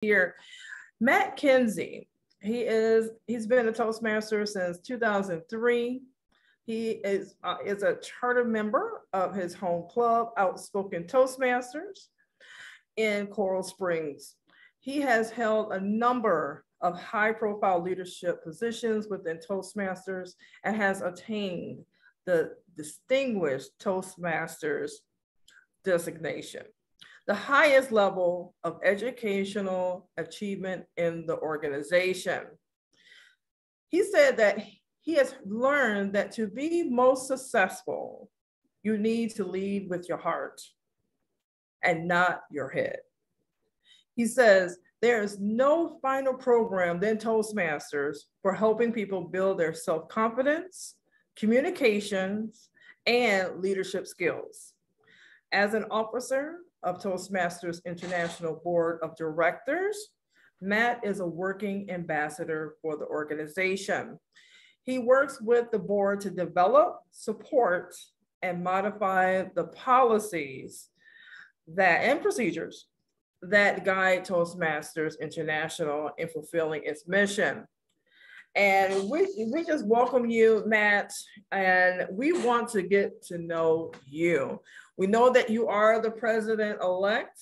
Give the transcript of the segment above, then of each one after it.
here. Matt Kinsey, he's been a Toastmaster since 2003. He is a charter member of his home club, Outspoken Toastmasters in Coral Springs. He has held a number of high-profile leadership positions within Toastmasters and has attained the Distinguished Toastmasters designation, the highest level of educational achievement in the organization. He said that he has learned that to be most successful, you need to lead with your heart and not your head. He says, there is no finer program than Toastmasters for helping people build their self-confidence, communications, and leadership skills. As an officer of Toastmasters International Board of Directors, Matt is a working ambassador for the organization. He works with the board to develop, support, and modify the policies and procedures that guide Toastmasters International in fulfilling its mission. And we just welcome you, Matt, and we want to get to know you. We know that you are the president-elect,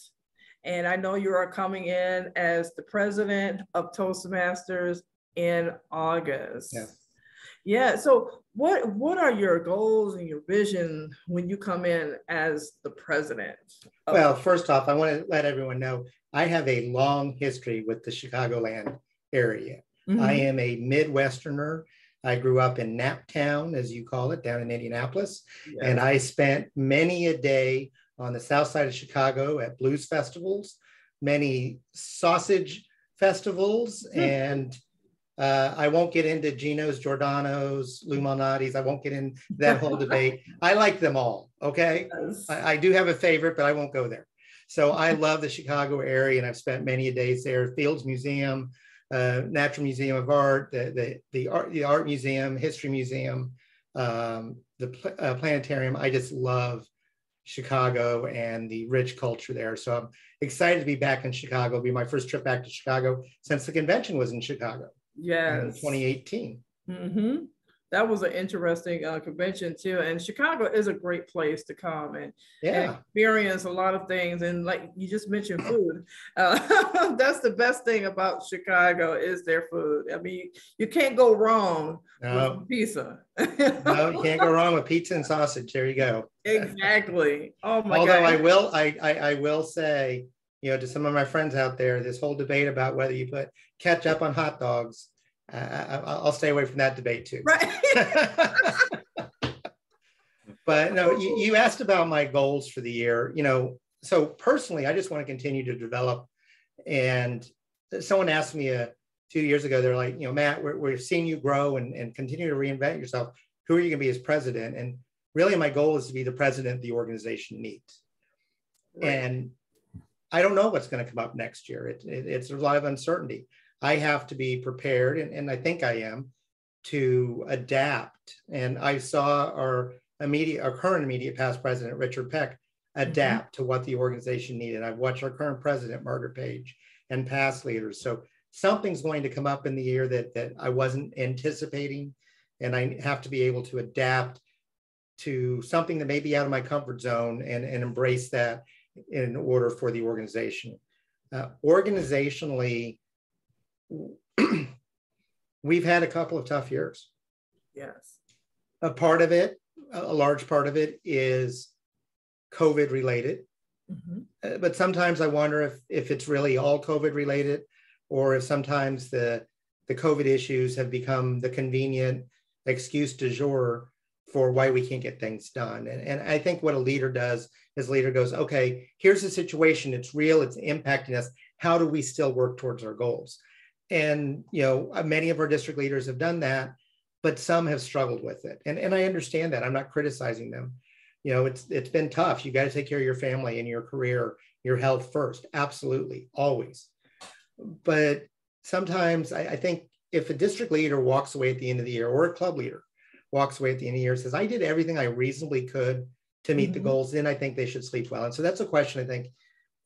and I know you are coming in as the president of Toastmasters in August. Yes. Yeah, so what are your goals and your vision when you come in as the president? Well, first off, I want to let everyone know I have a long history with the Chicagoland area. Mm-hmm. I am a Midwesterner. I grew up in Naptown, as you call it, down in Indianapolis. Yes. And I spent many a day on the south side of Chicago at blues festivals, many sausage festivals, and I won't get into Geno's, Giordano's, Lou Malnati's. I won't get into that whole debate. I like them all, okay? Yes. I do have a favorite, but I won't go there. So I love the Chicago area, and I've spent many days there. Fields Museum, Natural Museum of Art, the Art Museum, History Museum, the Planetarium. I just love Chicago and the rich culture there. So I'm excited to be back in Chicago. It'll be my first trip back to Chicago since the convention was in Chicago. Yes. In 2018. Mm-hmm. That was an interesting convention too. And Chicago is a great place to come and experience a lot of things. And like you just mentioned food. That's the best thing about Chicago is their food. I mean, you can't go wrong with pizza. No, you can't go wrong with pizza and sausage. There you go. Exactly. Oh my God. Although I will say, you know, to some of my friends out there, this whole debate about whether you put ketchup on hot dogs, I'll stay away from that debate too. Right. But no, you asked about my goals for the year. You know, so personally, I just want to continue to develop. And someone asked me 2 years ago, they're like, you know, Matt, we're seeing you grow and continue to reinvent yourself. Who are you going to be as president? And really, my goal is to be the president the organization needs. Right. And I don't know what's going to come up next year. It's a lot of uncertainty. I have to be prepared, and I think I am, to adapt. And I saw our current immediate past president, Richard Peck, adapt to what the organization needed. I've watched our current president, Margaret Page, and past leaders. So something's going to come up in the year that I wasn't anticipating, and I have to be able to adapt to something that may be out of my comfort zone and embrace that in order for the organization. Organizationally, we've had a couple of tough years. Yes. A large part of it is COVID related. Mm-hmm. But sometimes I wonder if it's really all COVID related, or if sometimes the COVID issues have become the convenient excuse du jour for why we can't get things done. And I think what a leader does is leader goes, okay, here's the situation. It's real. It's impacting us. How do we still work towards our goals? And, you know, many of our district leaders have done that, but some have struggled with it. And I understand that. I'm not criticizing them. You know, it's been tough. You got to take care of your family and your career, your health first. Absolutely. Always. But sometimes I think if a district leader walks away at the end of the year, or a club leader walks away at the end of the year and says, I did everything I reasonably could to meet the goals, then I think they should sleep well. And so that's a question I think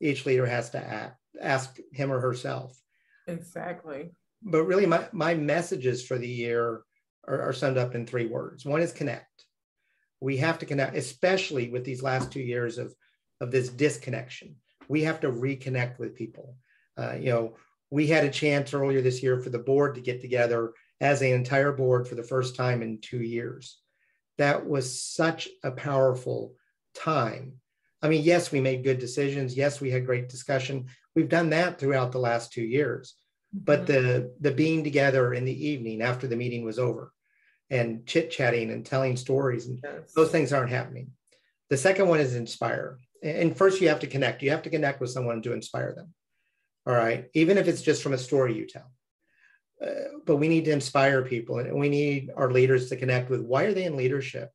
each leader has to ask him or herself. Exactly. But really my messages for the year are summed up in 3 words. One is connect. We have to connect, especially with these last 2 years of this disconnection. We have to reconnect with people. We had a chance earlier this year for the board to get together as an entire board for the first time in 2 years. That was such a powerful time. I mean, yes, we made good decisions. Yes, we had great discussion. We've done that throughout the last 2 years. But the being together in the evening after the meeting was over and chit-chatting and telling stories, and those things aren't happening. The second one is inspire. And first you have to connect. You have to connect with someone to inspire them. All right. Even if it's just from a story you tell. But we need to inspire people, and we need our leaders to connect with why are they in leadership?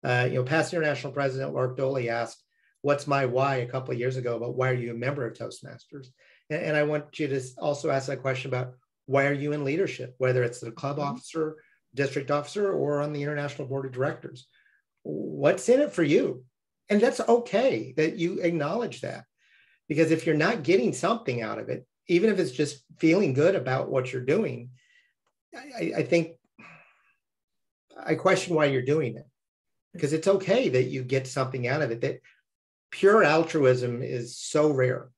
Past International President Lark Doley asked, what's my why a couple of years ago about why are you a member of Toastmasters? And I want you to also ask that question about why are you in leadership, whether it's the club officer, district officer, or on the International Board of Directors. What's in it for you? And that's okay that you acknowledge that, because if you're not getting something out of it, even if it's just feeling good about what you're doing, I think I question why you're doing it, because it's okay that you get something out of it. That pure altruism is so rare.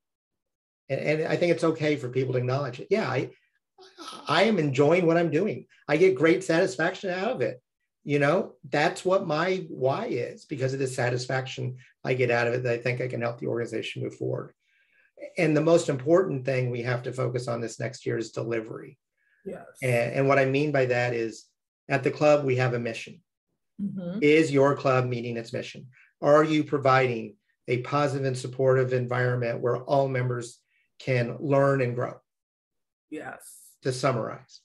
And I think it's okay for people to acknowledge it. Yeah, I am enjoying what I'm doing. I get great satisfaction out of it. That's what my why is, because of the satisfaction I get out of it, that I think I can help the organization move forward. And the most important thing we have to focus on this next year is delivery. Yes. And what I mean by that is, at the club, we have a mission. Is your club meeting its mission? Are you providing a positive and supportive environment where all members can learn and grow? Yes. To summarize,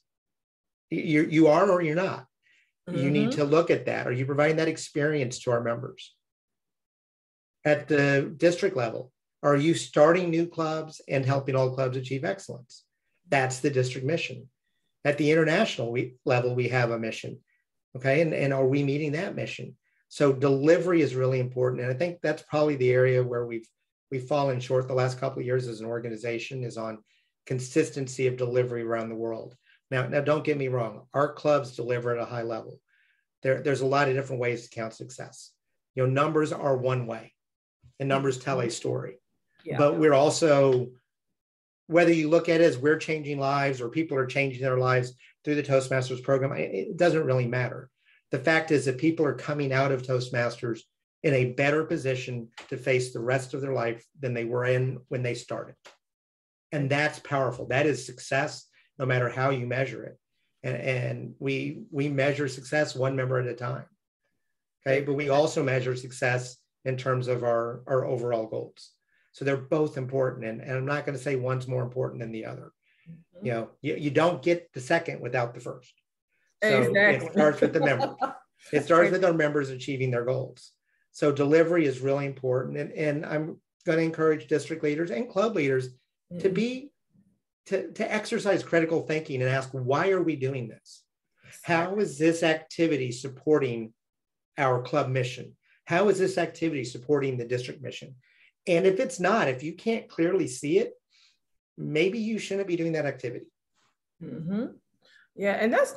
you are or you're not. You need to look at that. Are you providing that experience to our members? At the district level, are you starting new clubs and helping all clubs achieve excellence? That's the district mission. At the international level, we have a mission. Okay. And are we meeting that mission? So delivery is really important. And I think that's probably the area where we've fallen short the last couple of years as an organization, is on consistency of delivery around the world. Now don't get me wrong. Our clubs deliver at a high level. There's a lot of different ways to count success. Numbers are one way, and numbers tell a story. Yeah. But we're also, whether you look at it as we're changing lives or people are changing their lives through the Toastmasters program, it doesn't really matter. The fact is that people are coming out of Toastmasters in a better position to face the rest of their life than they were in when they started. And that's powerful. That is success, no matter how you measure it. And we measure success one member at a time. Okay, but we also measure success in terms of our overall goals. So they're both important. And I'm not going to say one's more important than the other. You don't get the second without the first. So exactly. It starts with the members. It starts with our members achieving their goals. So delivery is really important. And I'm going to encourage district leaders and club leaders to exercise critical thinking and ask, why are we doing this? How is this activity supporting our club mission? How is this activity supporting the district mission? And if it's not, if you can't clearly see it, maybe you shouldn't be doing that activity. Yeah, and that's,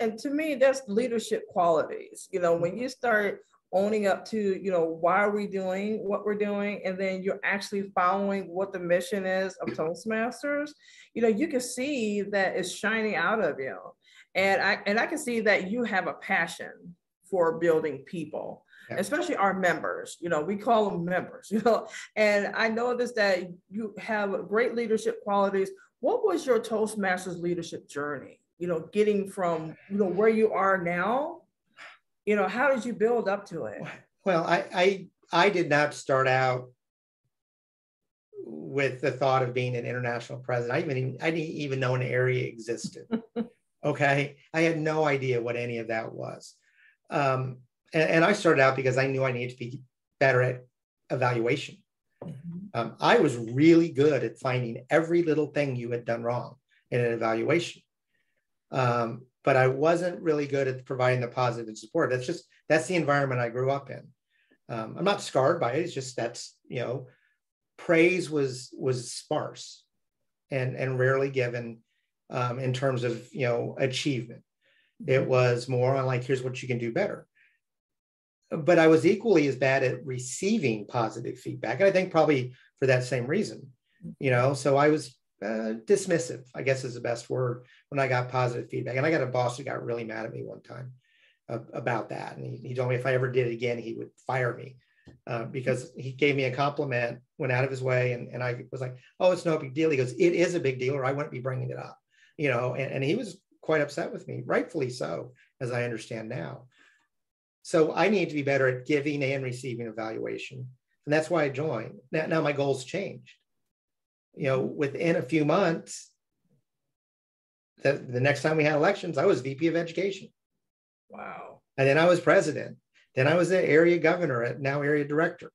and to me, that's leadership qualities. When you start owning up to, why are we doing what we're doing, and then you're actually following what the mission is of Toastmasters, you can see that it's shining out of you. And I can see that you have a passion for building people. Yeah. Especially our members, we call them members, and I noticed that you have great leadership qualities. What was your Toastmasters leadership journey? Getting from, where you are now, how did you build up to it? Well, I did not start out with the thought of being an international president. I didn't even know an area existed. Okay. I had no idea what any of that was. And I started out because I knew I needed to be better at evaluation. I was really good at finding every little thing you had done wrong in an evaluation. But I wasn't really good at providing the positive support. That's the environment I grew up in. I'm not scarred by it. It's just, that's, praise was sparse and rarely given in terms of, achievement. It was more on like, here's what you can do better. But I was equally as bad at receiving positive feedback. And I think probably for that same reason, so I was dismissive, I guess is the best word, when I got positive feedback. And I got a boss who got really mad at me one time about that. And he told me if I ever did it again, he would fire me because he gave me a compliment, went out of his way. And I was like, oh, it's no big deal. He goes, it is a big deal, or I wouldn't be bringing it up, and he was quite upset with me, rightfully so, as I understand now. So I need to be better at giving and receiving evaluation. And that's why I joined. Now my goals changed. Within a few months, the next time we had elections, I was VP of Education. Wow. And then I was president. Then I was the area governor, now area director.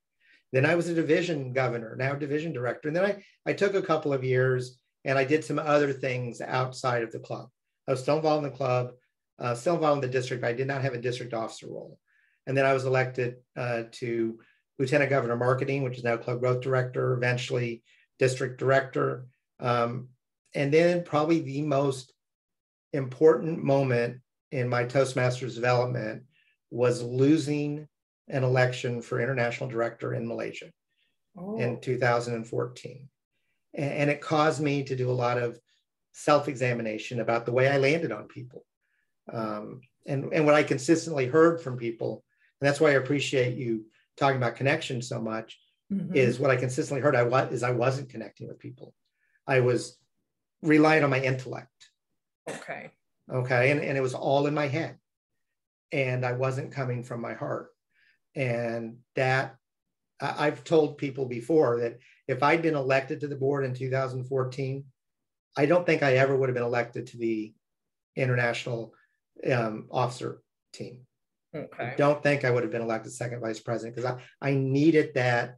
Then I was a division governor, now division director. And then I took a couple of years and I did some other things outside of the club. I was still involved in the club, still involved in the district, but I did not have a district officer role. And then I was elected to Lieutenant Governor Marketing, which is now Club Growth Director, eventually District Director. And then probably the most important moment in my Toastmasters development was losing an election for International Director in Malaysia in 2014. And it caused me to do a lot of self-examination about the way I landed on people. And what I consistently heard from people, and that's why I appreciate you talking about connection so much, is what I consistently heard I wasn't connecting with people. I was relying on my intellect. Okay. And it was all in my head. And I wasn't coming from my heart. And that I've told people before that if I'd been elected to the board in 2014, I don't think I ever would have been elected to the international officer team. I don't think I would have been elected second vice president because I needed that,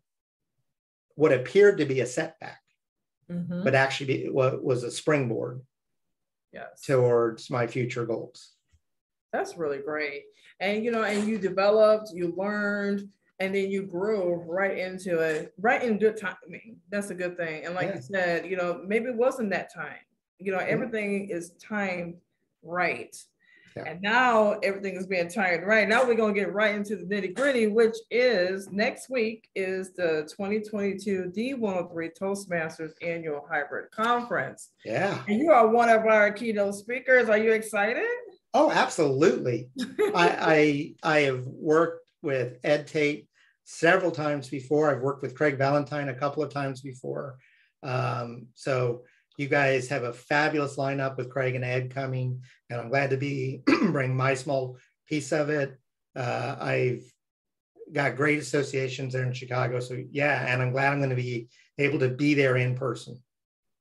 what appeared to be a setback, but actually was a springboard towards my future goals. That's really great. And, and you developed, you learned, and then you grew right into it, right in good timing. That's a good thing. And like you said, maybe it wasn't that time. Everything is timed right. And now everything is being timed right. Now we're going to get right into the nitty gritty, which is next week is the 2022 D103 Toastmasters Annual Hybrid Conference. Yeah. And you are one of our keynote speakers. Are you excited? Oh, absolutely. I have worked with Ed Tate several times before. I've worked with Craig Valentine a couple of times before. So you guys have a fabulous lineup with Craig and Ed coming, and I'm glad to bring my small piece of it. I've got great associations there in Chicago. So and I'm glad I'm going to be able to be there in person.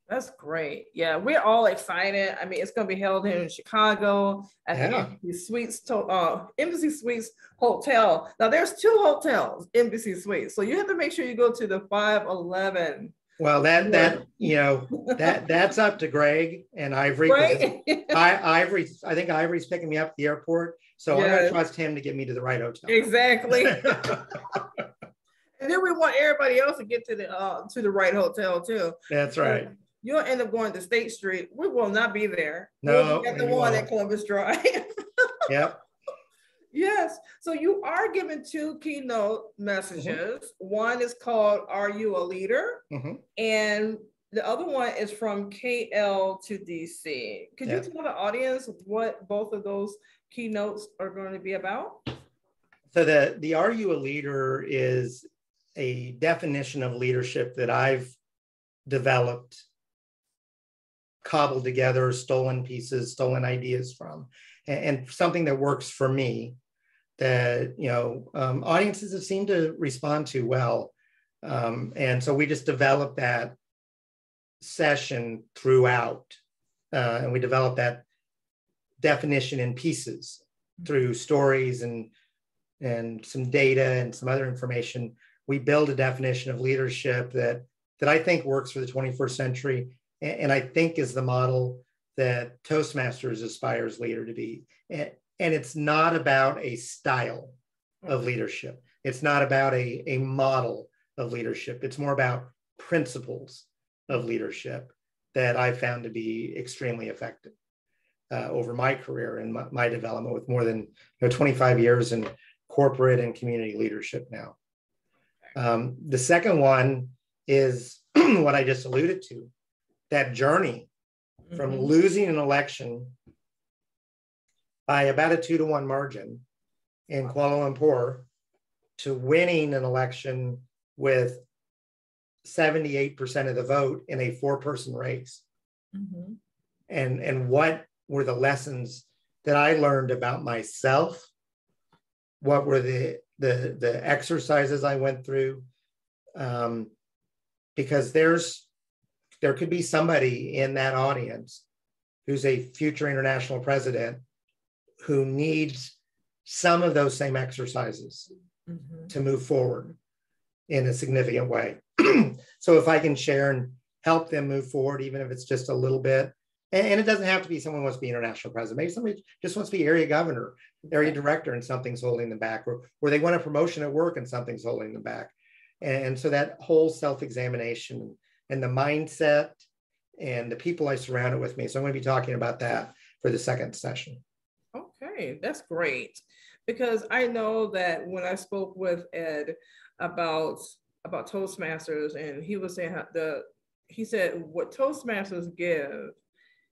That's great. Yeah, we're all excited. I mean, it's going to be held here in Chicago at the Embassy Suites Hotel. Now, there's 2 hotels, Embassy Suites. So you have to make sure you go to the 511. Well, that's up to Greg and Ivory. Right? I think Ivory's picking me up at the airport. So I'm going to trust him to get me to the right hotel. Exactly. And then we want everybody else to get to the right hotel too. That's right. You'll end up going to State Street. We will not be there. No, we'll be at the one at Columbus Drive. Yep. Yes. So you are given 2 keynote messages. One is called "Are You a Leader?" And the other one is from KL to DC. Could you tell the audience what both of those keynotes are going to be about? So the "Are You a Leader" is a definition of leadership that I've developed, cobbled together, stolen ideas from, and something that works for me that, audiences have seemed to respond to well. And so we just developed that session throughout, and we developed that definition in pieces through stories and some data and some other information. We build a definition of leadership that I think works for the 21st century, and I think is the model that Toastmasters aspires leader to be. And it's not about a style of leadership. It's not about a model of leadership. It's more about principles of leadership that I found to be extremely effective over my career and my development, with more than 25 years in corporate and community leadership now. The second one is what I just alluded to, that journey from losing an election by about a 2-to-1 margin in Kuala Lumpur to winning an election with 78% of the vote in a 4-person race. And what were the lessons that I learned about myself? What were the exercises I went through? Because there could be somebody in that audience who's a future international president who needs some of those same exercises to move forward in a significant way. So if I can share and help them move forward, even if it's just a little bit, and it doesn't have to be someone who wants to be international president. Maybe somebody just wants to be area governor, area director, and something's holding them back, or they want a promotion at work and something's holding them back. And so that whole self-examination and the mindset and the people I surrounded with me. So I'm going to be talking about that for the second session. Okay, that's great. Because I know that when I spoke with Ed about Toastmasters, and he was saying he said what Toastmasters give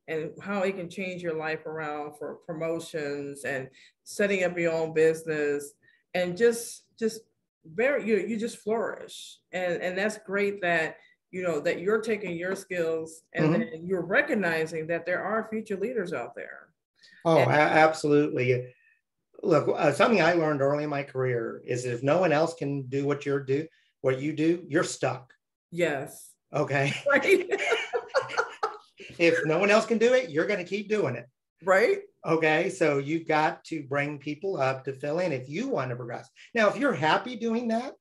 and how it can change your life around for promotions and setting up your own business, and just you just flourish. And that's great that that you're taking your skills and then you're recognizing that there are future leaders out there. Oh, absolutely. Look, something I learned early in my career is if no one else can do what you do, you're stuck. Yes. Okay. Right. If no one else can do it, you're going to keep doing it. Right. Okay. So you've got to bring people up to fill in if you want to progress. Now, if you're happy doing that,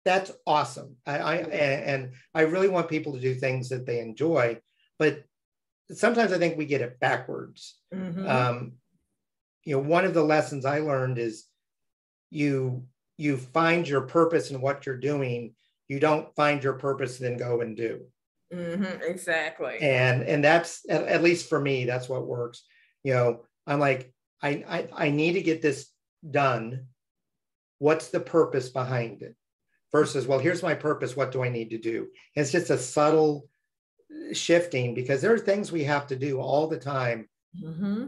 that's awesome. And I really want people to do things that they enjoy, but sometimes I think we get it backwards. One of the lessons I learned is you find your purpose in what you're doing. You don't find your purpose, then go and do. Exactly. And that's, at least for me, that's what works. I'm like, I need to get this done. What's the purpose behind it? Versus, well, here's my purpose. What do I need to do? It's just a subtle shifting, because there are things we have to do all the time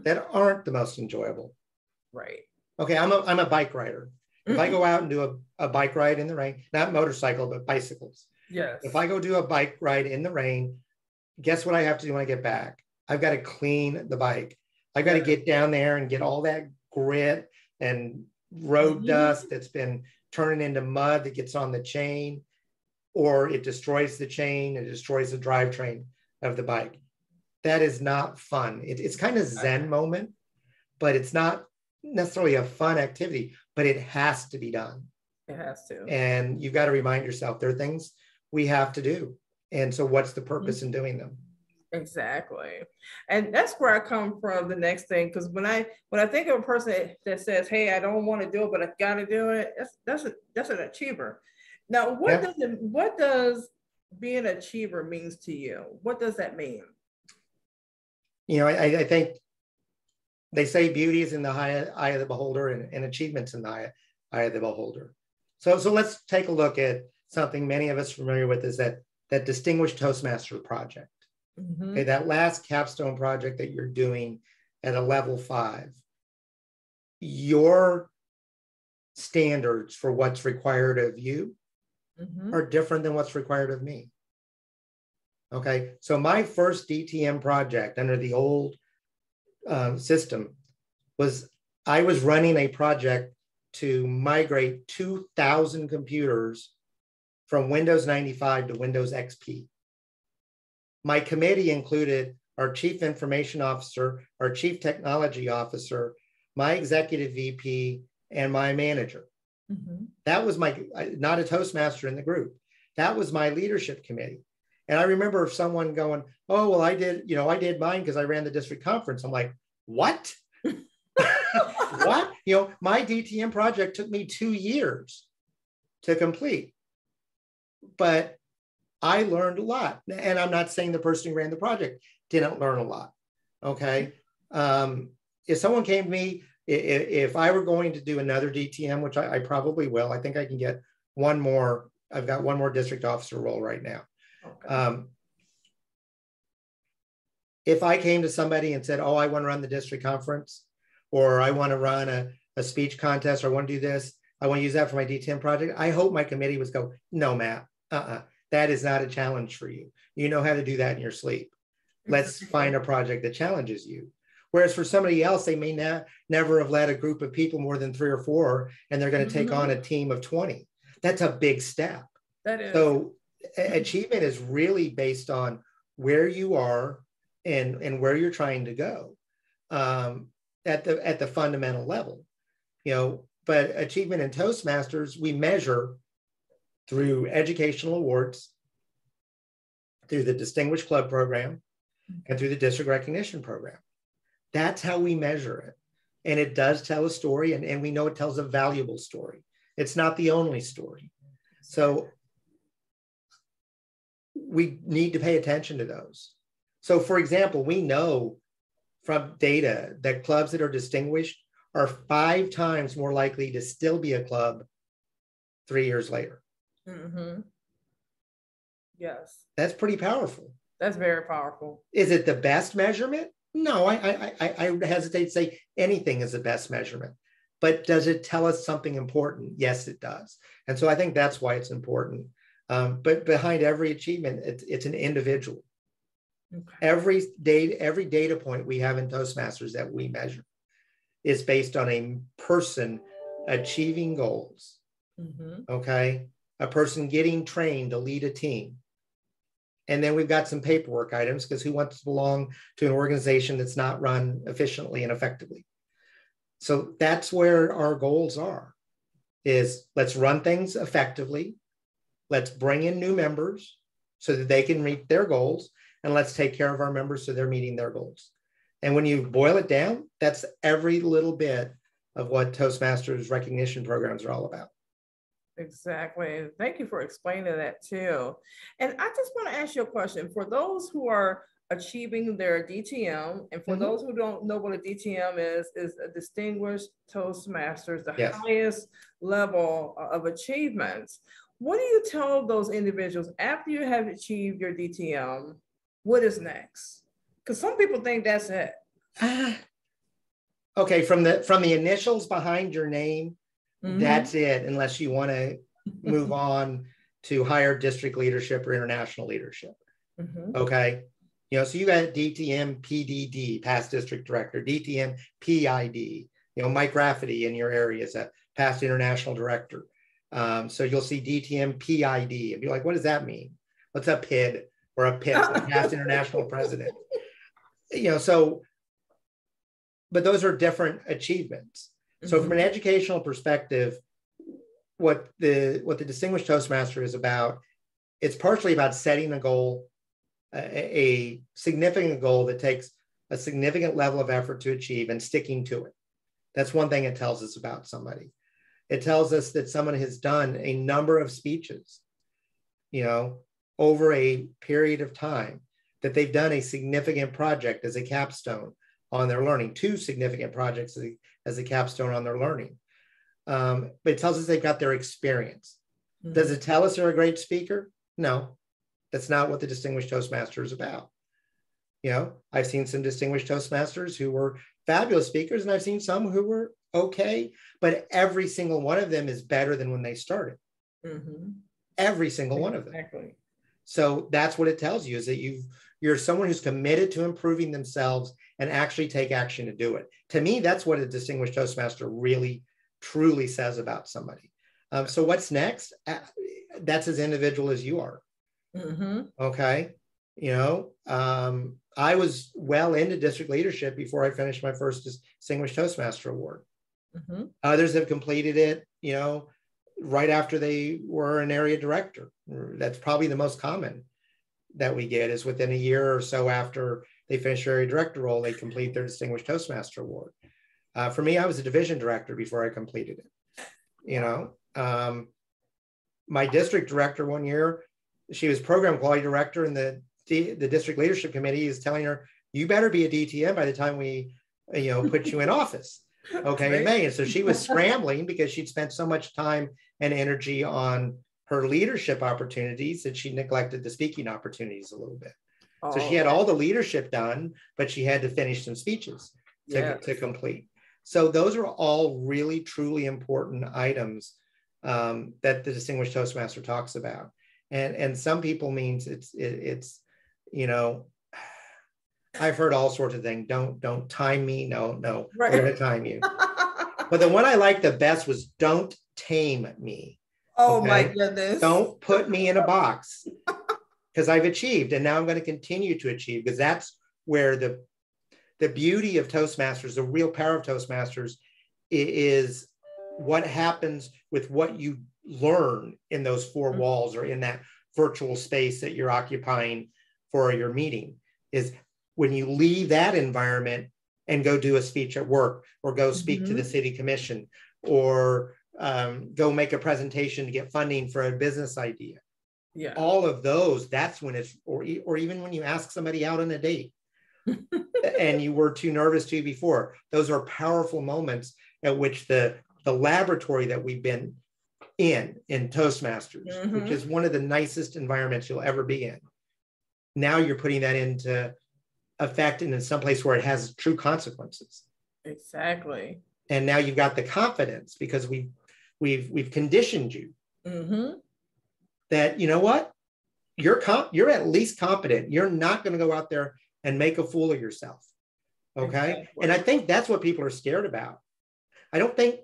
that aren't the most enjoyable. Right. Okay, I'm a bike rider. If I go out and do a bike ride in the rain, not motorcycle, but bicycles. Yes. If I go do a bike ride in the rain, guess what I have to do when I get back? I've got to clean the bike. I've got to get down there and get all that grit and road dust that's been turning into mud that gets on the chain, or it destroys the chain, it destroys the drivetrain of the bike. That is not fun. It's kind of Zen moment, but it's not necessarily a fun activity, but it has to be done. It has to. And you've got to remind yourself there are things we have to do. And so what's the purpose in doing them? Exactly. And that's where I come from the next thing. Because when I think of a person that says, hey, I don't want to do it, but I've got to do it, that's an achiever. Now, what does being an achiever means to you? What does that mean? I think they say beauty is in the eye of the beholder, and achievements in the eye of the beholder. So let's take a look at something many of us are familiar with, is that Distinguished Toastmaster project. Okay, that last capstone project that you're doing at a level 5. Your standards for what's required of you are different than what's required of me. Okay, so my first DTM project under the old system was, I was running a project to migrate 2,000 computers from Windows 95 to Windows XP. My committee included our chief information officer, our chief technology officer, my executive VP, and my manager. That was not a Toastmaster in the group. That was my leadership committee. And I remember someone going, oh, well, I did mine because I ran the district conference. I'm like, what? What? My DTM project took me 2 years to complete. But I learned a lot. And I'm not saying the person who ran the project didn't learn a lot. Okay. If someone came to me, if I were going to do another DTM, which I probably will, I think I can get one more. I've got one more district officer role right now. Okay. If I came to somebody and said, oh, I want to run the district conference, or I want to run a speech contest, or I want to do this, I want to use that for my DTM project, I hope my committee would go, no, Matt, that is not a challenge for you. You know how to do that in your sleep. Let's find a project that challenges you. Whereas for somebody else, they may never have led a group of people more than 3 or 4, and they're going to take on a team of 20. That's a big step. That is. So achievement is really based on where you are and where you're trying to go at the fundamental level. But achievement in Toastmasters, we measure through educational awards, through the Distinguished Club program, and through the district recognition program. That's how we measure it. And it does tell a story, and we know it tells a valuable story. It's not the only story. So we need to pay attention to those. So for example, we know from data that clubs that are distinguished are 5 times more likely to still be a club 3 years later. Mm-hmm. Yes. That's pretty powerful. That's very powerful. Is it the best measurement? No, I hesitate to say anything is the best measurement. But does it tell us something important? Yes, it does. And so I think that's why it's important. But behind every achievement, it's an individual. Okay. Every data point we have in Toastmasters that we measure is based on a person achieving goals. Mm-hmm. Okay. A person getting trained to lead a team. And then we've got some paperwork items, because who wants to belong to an organization that's not run efficiently and effectively? So that's where our goals are, is let's run things effectively. Let's bring in new members so that they can meet their goals, and let's take care of our members so they're meeting their goals. And when you boil it down, that's every little bit of what Toastmasters recognition programs are all about. Exactly. Thank you for explaining that too. And I just want to ask you a question. For those who are achieving their DTM, and for mm-hmm. those who don't know what a DTM is a Distinguished Toastmasters, the yes. highest level of achievements. What do you tell those individuals after you have achieved your DTM? What is next? Because some people think that's it. Okay, from the initials behind your name, mm-hmm. that's it, unless you want to move on to higher district leadership or international leadership. Mm-hmm. Okay. So you got DTM PDD, past district director, DTM PID, Mike Rafferty in your area is a past international director. So you'll see DTM PID and be like, what does that mean? What's a PID or a PIP, a past international president? But those are different achievements. Mm-hmm. So from an educational perspective, what the Distinguished Toastmaster is about, it's partially about setting a goal, a significant goal that takes a significant level of effort to achieve and sticking to it. That's one thing it tells us about somebody. It tells us that someone has done a number of speeches, over a period of time, that they've done a significant project as a capstone on their learning, 2 significant projects as a capstone on their learning. But it tells us they've got their experience. Mm-hmm. Does it tell us they're a great speaker? No. That's not what the Distinguished Toastmaster is about. I've seen some Distinguished Toastmasters who were fabulous speakers, and I've seen some who were okay, but every single one of them is better than when they started. Mm-hmm. Every single one of them. Exactly. So that's what it tells you, is that you're someone who's committed to improving themselves and actually take action to do it. To me, that's what a Distinguished Toastmaster really, truly says about somebody. So what's next? That's as individual as you are. Mm-hmm. Okay. I was well into district leadership before I finished my first Distinguished Toastmaster award. Mm-hmm. Others have completed it, right after they were an area director. That's probably the most common that we get, is within a year or so after they finish their area director role, they complete their Distinguished Toastmaster award. For me, I was a division director before I completed it. My district director one year she was program quality director, and the district leadership committee is telling her, you better be a DTM by the time we, put you in office. Okay, in May. And so she was scrambling because she'd spent so much time and energy on her leadership opportunities that she neglected the speaking opportunities a little bit. So she had all the leadership done, but she had to finish some speeches to complete. So those are all really, truly important items that the Distinguished Toastmaster talks about. And some people means it's I've heard all sorts of things. Don't time me. No, right. We're going to time you. But the one I liked the best was don't tame me. Oh, okay? My goodness. Don't put me in a box, because I've achieved, and now I'm going to continue to achieve, because that's where the beauty of Toastmasters, the real power of Toastmasters, is what happens with what you learn in those four walls or in that virtual space that you're occupying for your meeting. Is when you leave that environment and go do a speech at work, or go speak to the city commission, or go make a presentation to get funding for a business idea. Yeah. All of those, that's when it's, or even when you ask somebody out on a date and you were too nervous to before, those are powerful moments at which the laboratory that we've been in Toastmasters, which is one of the nicest environments you'll ever be in. Now you're putting that into effect and in some place where it has true consequences. Exactly. And now you've got the confidence, because we've conditioned you that, you know what, you're at least competent. You're not going to go out there and make a fool of yourself. Okay. Exactly. And I think that's what people are scared about. I don't think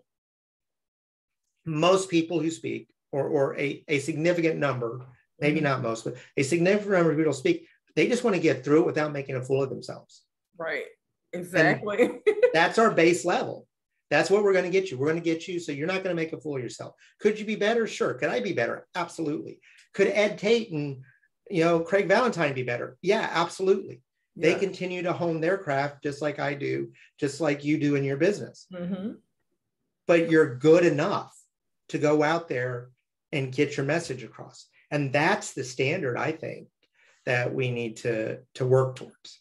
most people who speak, or a significant number, maybe not most, but a significant number of people speak, they just want to get through it without making a fool of themselves. Right. Exactly. That's our base level. That's what we're going to get you. We're going to get you so you're not going to make a fool of yourself. Could you be better? Sure. Could I be better? Absolutely. Could Ed Tate and Craig Valentine be better? Yeah, absolutely. Yeah. They continue to hone their craft just like I do, just like you do in your business. But you're good enough to go out there and get your message across. And that's the standard, I think, that we need to work towards.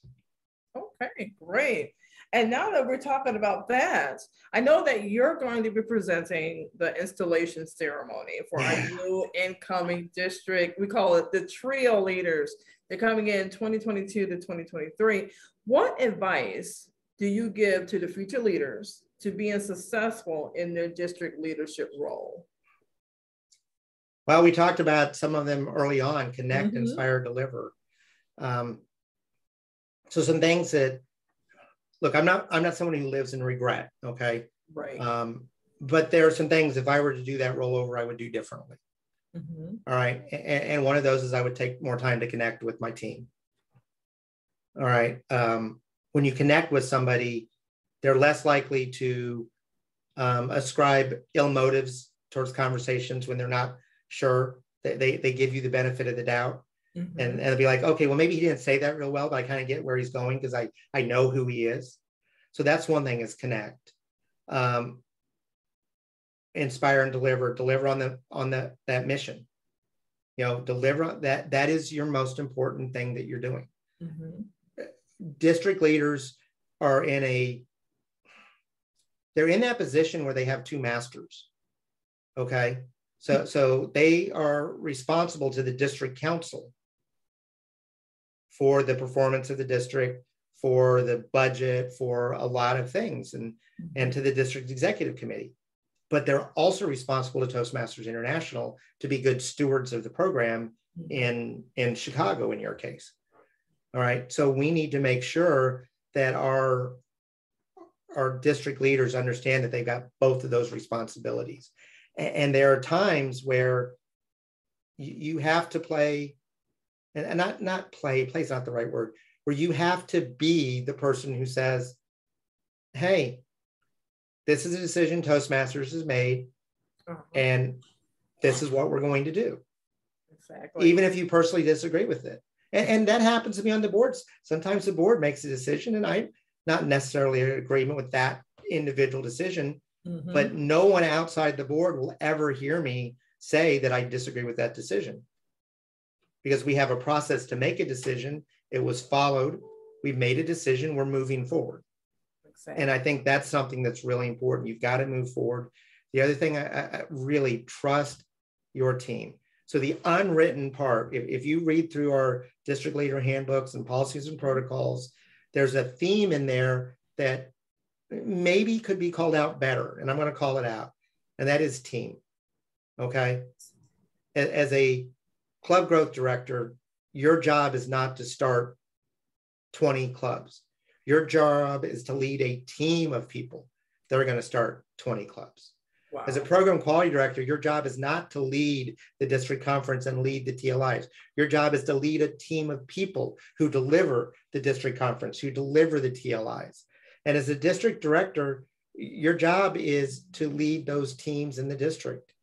Okay, great. And now that we're talking about that, I know that you're going to be presenting the installation ceremony for our new incoming district. We call it the trio leaders. They're coming in 2022 to 2023. What advice do you give to the future leaders to being successful in their district leadership role? Well, we talked about some of them early on: connect, inspire, deliver. So some things that, look, I'm not someone who lives in regret. Okay. Right. But there are some things, if I were to do that rollover, I would do differently. All right. And one of those is I would take more time to connect with my team. All right. When you connect with somebody, they're less likely to ascribe ill motives towards conversations when they're not sure. They give you the benefit of the doubt. And it'll be like, okay, well, maybe he didn't say that real well, but I kind of get where he's going because I know who he is. So that's one thing, is connect. Inspire and deliver on that mission. Deliver that is your most important thing that you're doing. District leaders are they're in that position where they have two masters. Okay. So they are responsible to the district council for the performance of the district, for the budget, for a lot of things, and to the district executive committee. But they're also responsible to Toastmasters International to be good stewards of the program in Chicago, in your case. All right. So we need to make sure that our district leaders understand that they've got both of those responsibilities. And there are times where you have to play, and not play, play's not the right word, where you have to be the person who says, hey, this is a decision Toastmasters has made, and this is what we're going to do. Exactly. Even if you personally disagree with it. And that happens to be on the boards. Sometimes the board makes a decision, and I'm not necessarily in agreement with that individual decision, but no one outside the board will ever hear me say that I disagree with that decision. because we have a process to make a decision. It was followed. We've made a decision. We're moving forward. Exactly. And I think that's something that's really important. You've got to move forward. The other thing, I really trust your team. So the unwritten part, if you read through our district leader handbooks and policies and protocols, there's a theme in there that maybe could be called out better. And I'm going to call it out. And that is team. Okay. As a club growth director, your job is not to start 20 clubs. Your job is to lead a team of people that are going to start 20 clubs. Wow. As a program quality director, your job is not to lead the district conference and lead the TLIs. Your job is to lead a team of people who deliver the district conference, who deliver the TLIs. And as a district director, your job is to lead those teams in the district,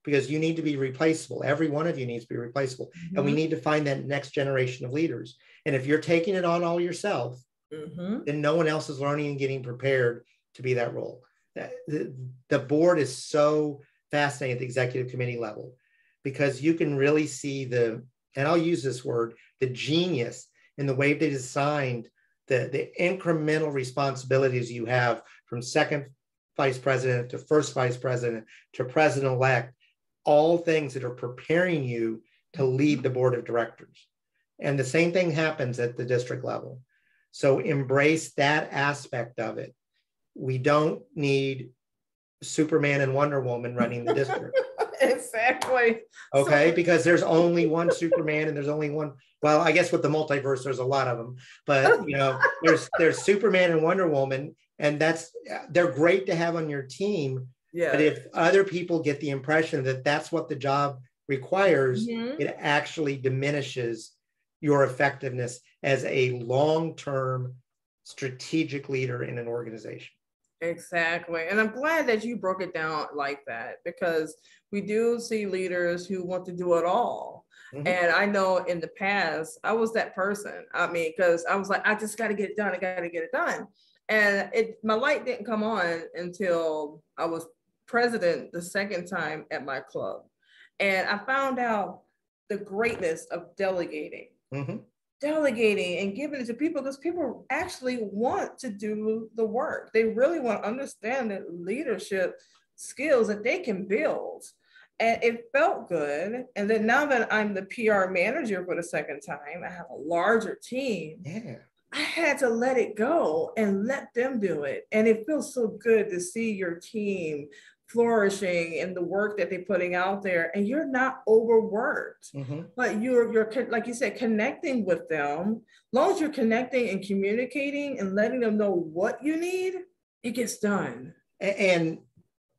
because you need to be replaceable. Every one of you needs to be replaceable. Mm-hmm. And we need to find that next generation of leaders. And if you're taking it on all yourself, then no one else is learning and getting prepared to be that role. The board is so fascinating at the executive committee level, because you can really see and I'll use this word, the genius in the way they designed the incremental responsibilities you have from second vice president to first vice president to president-elect, all things that are preparing you to lead the board of directors. And the same thing happens at the district level. So embrace that aspect of it. We don't need Superman and Wonder Woman running the district. Exactly. Okay, because there's only one Superman and there's only one. Well, I guess with the multiverse, there's a lot of them. But there's Superman and Wonder Woman, and they're great to have on your team. Yeah. But if other people get the impression that that's what the job requires, it actually diminishes your effectiveness as a long-term strategic leader in an organization. Exactly. And I'm glad that you broke it down like that, because we do see leaders who want to do it all. Mm-hmm. And I know in the past, I was that person. I mean, because I was like, I just got to get it done. I got to get it done. And my light didn't come on until I was president the second time at my club. And I found out the greatness of delegating. Mm-hmm. Delegating and giving it to people, because people actually want to do the work. They really want to understand the leadership skills that they can build. And it felt good. And then now that I'm the PR manager for the second time, I have a larger team. Yeah. I had to let it go and let them do it. And it feels so good to see your team flourishing in the work that they're putting out there, and you're not overworked, but you're like you said, connecting with them. As long as you're connecting and communicating and letting them know what you need, it gets done. And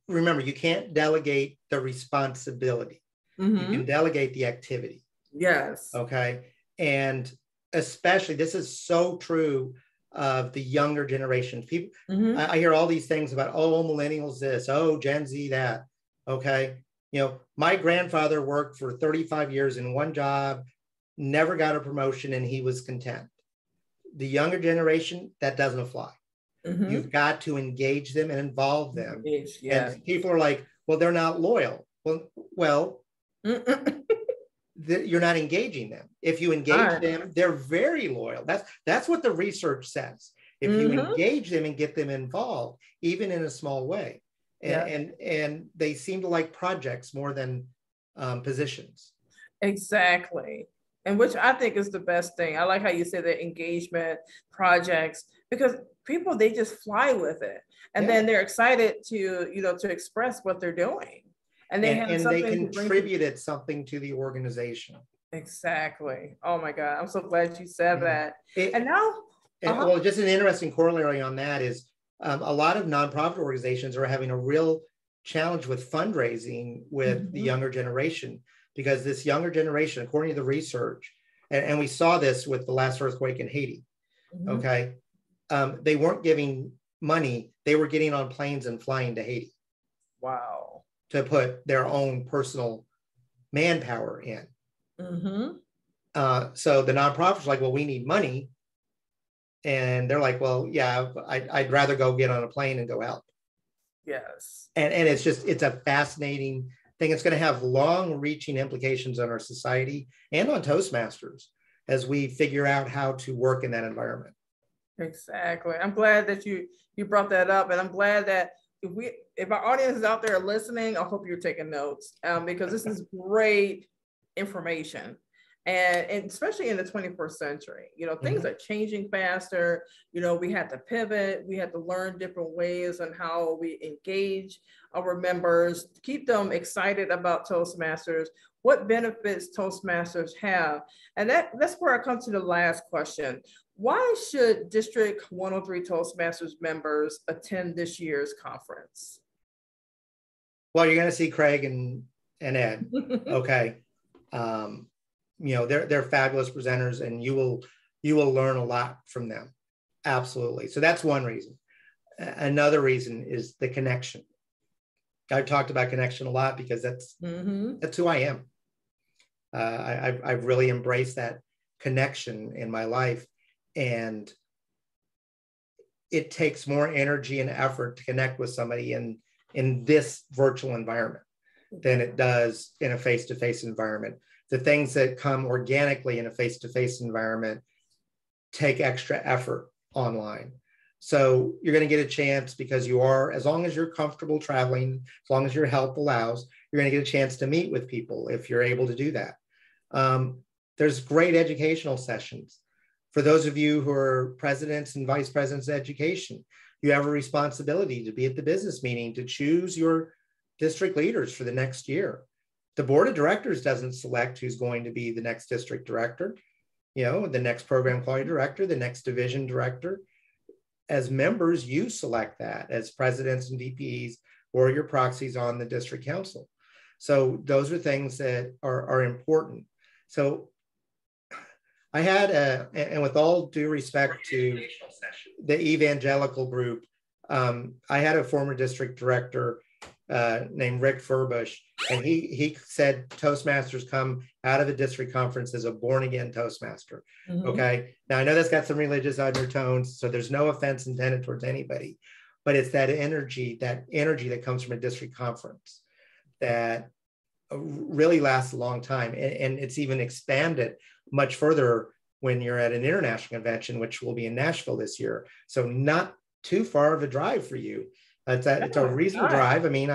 remember, you can't delegate the responsibility. You can delegate the activity. Yes. Okay. And especially, this is so true of the younger generation. People, I hear all these things about, oh, millennials this, oh, Gen Z that. Okay. My grandfather worked for 35 years in one job, never got a promotion, and he was content. The younger generation, that doesn't apply. You've got to engage them and involve them. Yeah. And people are like, well, they're not loyal. Well, you're not engaging them. If you engage them, they're very loyal. That's what the research says. If you engage them and get them involved, even in a small way, and they seem to like projects more than positions. Exactly. And which I think is the best thing. I like how you said that engagement projects, because people, they just fly with it. And then they're excited to express what they're doing. And they contributed something to the organization. Exactly. Oh my God. I'm so glad you said that. Well, just an interesting corollary on that is a lot of nonprofit organizations are having a real challenge with fundraising with the younger generation, because this younger generation, according to the research, and we saw this with the last earthquake in Haiti, okay, they weren't giving money. They were getting on planes and flying to Haiti. Wow. To put their own personal manpower in. So the nonprofits are like, well, we need money. And they're like, well, yeah, I'd rather go get on a plane and go help. Yes. And it's a fascinating think it's going to have long-reaching implications on our society and on Toastmasters as we figure out how to work in that environment. Exactly. I'm glad that you brought that up, and I'm glad that if our audience is out there listening, I hope you're taking notes, because this is great information. And especially in the 21st century, things are changing faster. We had to pivot. We had to learn different ways on how we engage our members, keep them excited about Toastmasters, what benefits Toastmasters have. And that's where I come to the last question. Why should District 103 Toastmasters members attend this year's conference? Well, you're going to see Craig and Ed. Okay. They're fabulous presenters, and you will learn a lot from them. Absolutely. So that's one reason. Another reason is the connection. I've talked about connection a lot because that's who I am. I've really embraced that connection in my life, and it takes more energy and effort to connect with somebody in this virtual environment than it does in a face-to-face environment. The things that come organically in a face-to-face environment take extra effort online. So you're going to get a chance, because as long as you're comfortable traveling, as long as your health allows, you're going to get a chance to meet with people if you're able to do that. There's great educational sessions. For those of you who are presidents and vice presidents of education, you have a responsibility to be at the business meeting to choose your district leaders for the next year. The board of directors doesn't select who's going to be the next district director, the next program quality director, the next division director. As members, you select that as presidents and VPs or your proxies on the district council. So those are things that are important. So I had and with all due respect to the evangelical group, I had a former district director named Rick Furbush, and he said Toastmasters come out of the district conference as a born-again Toastmaster. Okay, now I know that's got some religious undertones, so there's no offense intended towards anybody, but it's that energy that comes from a district conference that really lasts a long time, and it's even expanded much further when you're at an international convention, which will be in Nashville this year. So not too far of a drive for you. It's a reasonable drive. I mean,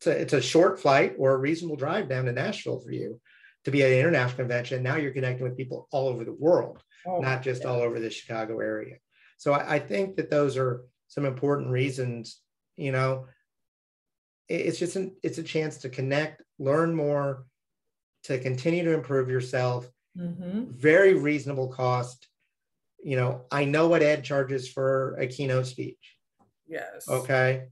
it's a short flight or a reasonable drive down to Nashville for you to be at an international convention. Now you're connecting with people all over the world, not just all over the Chicago area. So I think that those are some important reasons. It's a chance to connect, learn more, to continue to improve yourself. Very reasonable cost. I know what Ed charges for a keynote speech. Yes. Okay.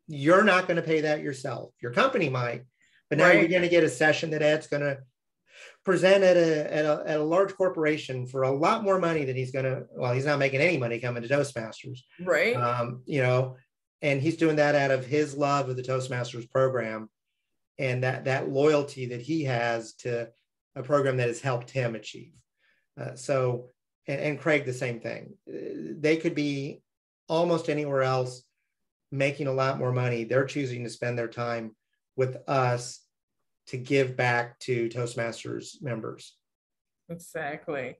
You're not going to pay that yourself. Your company might, but now you're going to get a session that Ed's going to present at a large corporation for a lot more money than he's not making any money coming to Toastmasters. Right. And he's doing that out of his love of the Toastmasters program and that loyalty that he has to a program that has helped him achieve. And Craig, the same thing. They could be almost anywhere else making a lot more money. They're choosing to spend their time with us to give back to Toastmasters members. Exactly.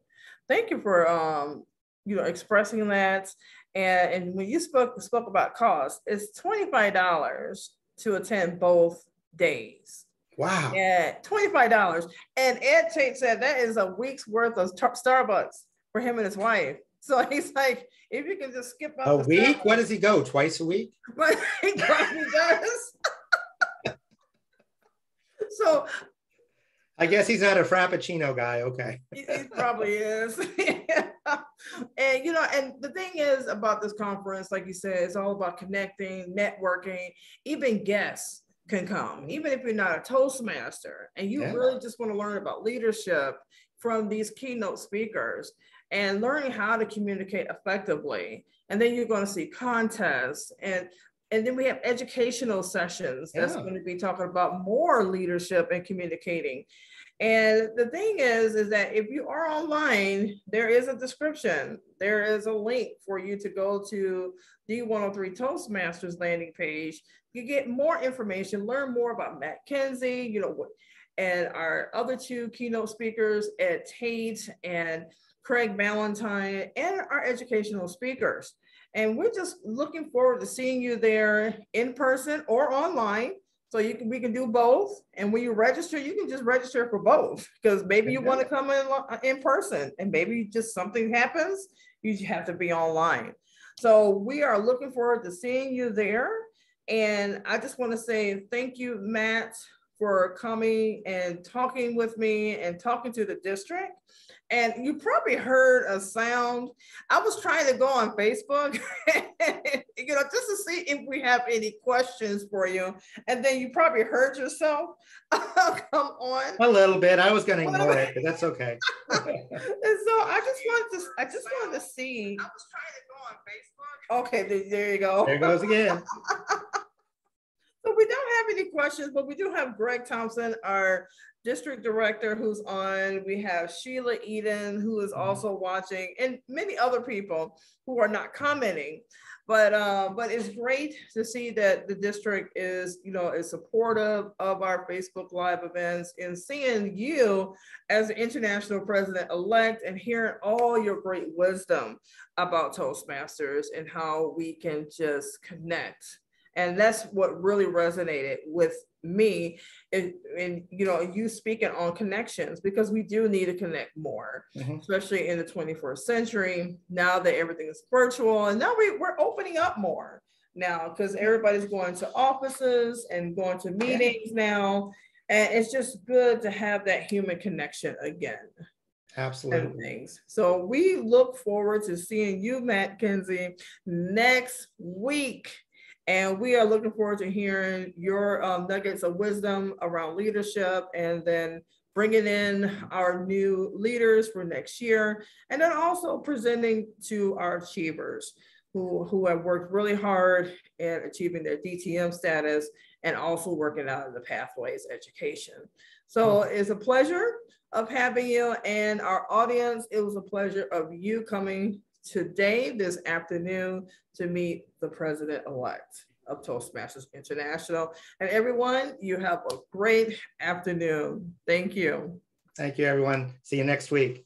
Thank you for expressing that. And when you spoke about cost, it's $25 to attend both days. Wow. Yeah, $25. And Ed Tate said that is a week's worth of Starbucks for him and his wife. So he's like, if you can just skip out a week, what does he go? Twice a week? But he probably does. So I guess he's not a Frappuccino guy. Okay. He probably is. And and the thing is about this conference, like you said, it's all about connecting, networking. Even guests can come, even if you're not a Toastmaster and you really just want to learn about leadership from these keynote speakers and learning how to communicate effectively. And then you're going to see contests, and then we have educational sessions that's going to be talking about more leadership and communicating. And the thing is that if you are online, there is a description. There is a link for you to go to D103 Toastmasters landing page. You get more information, learn more about Matt Kinsey, you know, and our other two keynote speakers, Tate and Craig Ballantyne, and our educational speakers. And we're just looking forward to seeing you there in person or online. So we can do both. And when you register, you can just register for both, because maybe you want to come in person, and maybe just something happens, you have to be online. So we are looking forward to seeing you there. And I just want to say thank you, Matt, for coming and talking with me and talking to the district. And you probably heard a sound. I was trying to go on Facebook, you know, just to see if we have any questions for you. And then you probably heard yourself come on. A little bit. I was going to ignore it, but that's okay. And so I just wanted to see. I was trying to go on Facebook. Okay, there you go. There goes again. So we don't have any questions, but we do have Greg Thompson, our district director, who's on. We have Sheila Eden, who is also watching, and many other people who are not commenting. But it's great to see that the district is, you know, is supportive of our Facebook Live events, and seeing you as the international president-elect and hearing all your great wisdom about Toastmasters and how we can just connect. And that's what really resonated with me, and you know, you speaking on connections, because we do need to connect more, especially in the 21st century, now that everything is virtual. And now we're opening up more now, because everybody's going to offices and going to meetings now. And it's just good to have that human connection again. Absolutely. So we look forward to seeing you, Matt Kinsey, next week. And we are looking forward to hearing your nuggets of wisdom around leadership, and then bringing in our new leaders for next year. And then also presenting to our achievers who have worked really hard at achieving their DTM status, and also working out in the pathways education. So it's a pleasure of having you, and our audience, it was a pleasure of you coming today, this afternoon, to meet the president-elect of Toastmasters International. And everyone, you have a great afternoon. Thank you. Thank you, everyone. See you next week.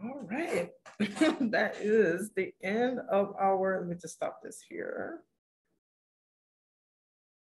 All right. That is the end of our, let me just stop this here.